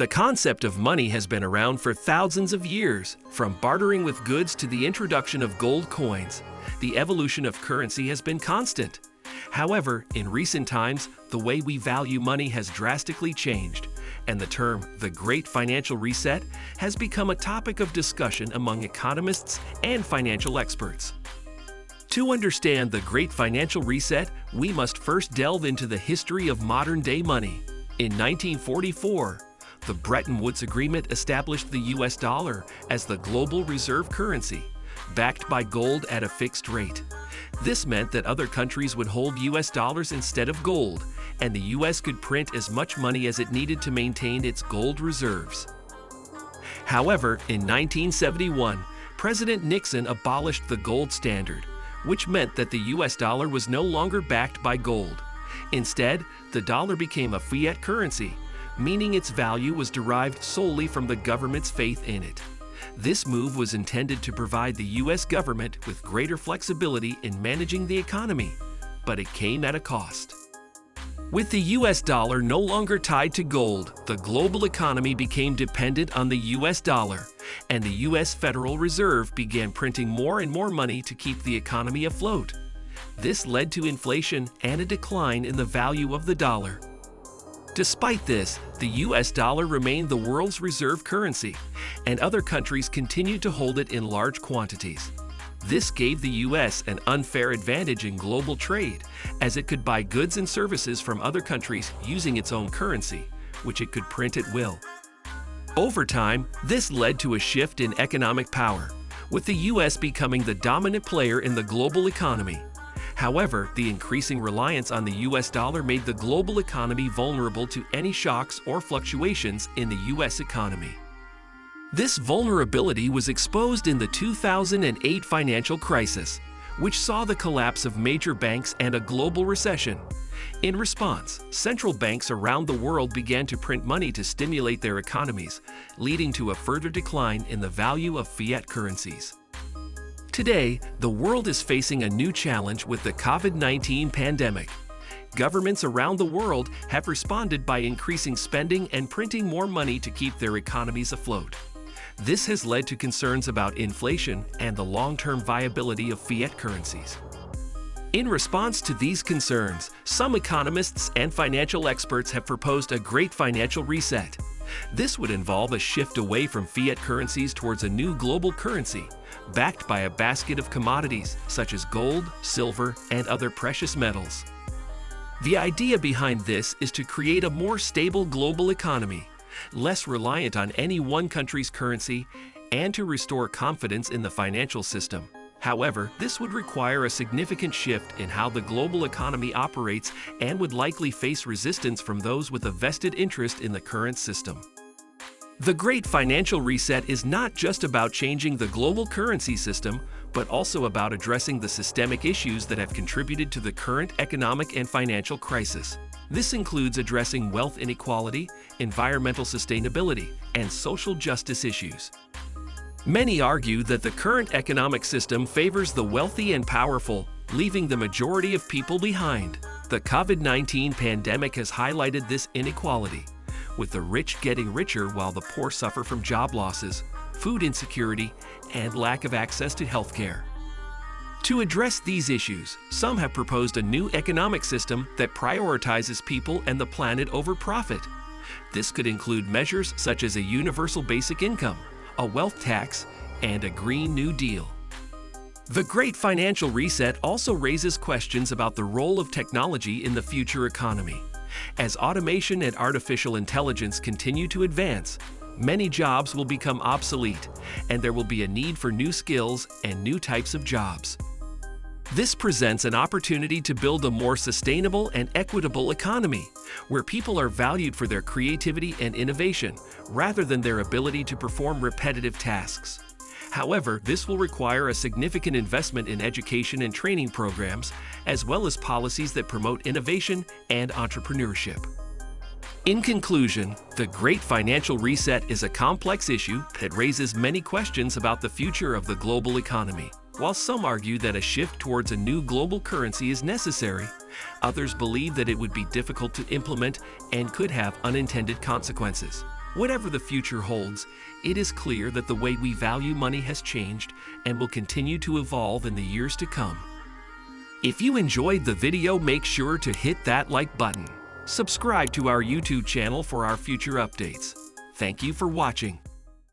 The concept of money has been around for thousands of years, from bartering with goods to the introduction of gold coins. The evolution of currency has been constant. However, in recent times, the way we value money has drastically changed, and the term "the Great Financial Reset" has become a topic of discussion among economists and financial experts. To understand the Great Financial Reset, we must first delve into the history of modern-day money. In 1944, the Bretton Woods Agreement established the US dollar as the global reserve currency, backed by gold at a fixed rate. This meant that other countries would hold US dollars instead of gold, and the US could print as much money as it needed to maintain its gold reserves. However, in 1971, President Nixon abolished the gold standard, which meant that the US dollar was no longer backed by gold. Instead, the dollar became a fiat currency, meaning its value was derived solely from the government's faith in it. This move was intended to provide the US government with greater flexibility in managing the economy, but it came at a cost. With the US dollar no longer tied to gold, the global economy became dependent on the US dollar, and the US Federal Reserve began printing more and more money to keep the economy afloat. This led to inflation and a decline in the value of the dollar. Despite this, the US dollar remained the world's reserve currency, and other countries continued to hold it in large quantities. This gave the US an unfair advantage in global trade, as it could buy goods and services from other countries using its own currency, which it could print at will. Over time, this led to a shift in economic power, with the US becoming the dominant player in the global economy. However, the increasing reliance on the US dollar made the global economy vulnerable to any shocks or fluctuations in the US economy. This vulnerability was exposed in the 2008 financial crisis, which saw the collapse of major banks and a global recession. In response, central banks around the world began to print money to stimulate their economies, leading to a further decline in the value of fiat currencies. Today, the world is facing a new challenge with the COVID-19 pandemic. Governments around the world have responded by increasing spending and printing more money to keep their economies afloat. This has led to concerns about inflation and the long-term viability of fiat currencies. In response to these concerns, some economists and financial experts have proposed a great financial reset. This would involve a shift away from fiat currencies towards a new global currency, backed by a basket of commodities such as gold, silver, and other precious metals. The idea behind this is to create a more stable global economy, less reliant on any one country's currency, and to restore confidence in the financial system. However, this would require a significant shift in how the global economy operates and would likely face resistance from those with a vested interest in the current system. The Great Financial Reset is not just about changing the global currency system, but also about addressing the systemic issues that have contributed to the current economic and financial crisis. This includes addressing wealth inequality, environmental sustainability, and social justice issues. Many argue that the current economic system favors the wealthy and powerful, leaving the majority of people behind. The COVID-19 pandemic has highlighted this inequality, with the rich getting richer while the poor suffer from job losses, food insecurity, and lack of access to health care. To address these issues, some have proposed a new economic system that prioritizes people and the planet over profit. This could include measures such as a universal basic income, a wealth tax, and a Green New Deal. The Great Financial Reset also raises questions about the role of technology in the future economy. As automation and artificial intelligence continue to advance, many jobs will become obsolete, and there will be a need for new skills and new types of jobs. This presents an opportunity to build a more sustainable and equitable economy, where people are valued for their creativity and innovation, rather than their ability to perform repetitive tasks. However, this will require a significant investment in education and training programs, as well as policies that promote innovation and entrepreneurship. In conclusion, the Great Financial Reset is a complex issue that raises many questions about the future of the global economy. While some argue that a shift towards a new global currency is necessary, others believe that it would be difficult to implement and could have unintended consequences. Whatever the future holds, it is clear that the way we value money has changed and will continue to evolve in the years to come. If you enjoyed the video, make sure to hit that like button. Subscribe to our YouTube channel for our future updates. Thank you for watching.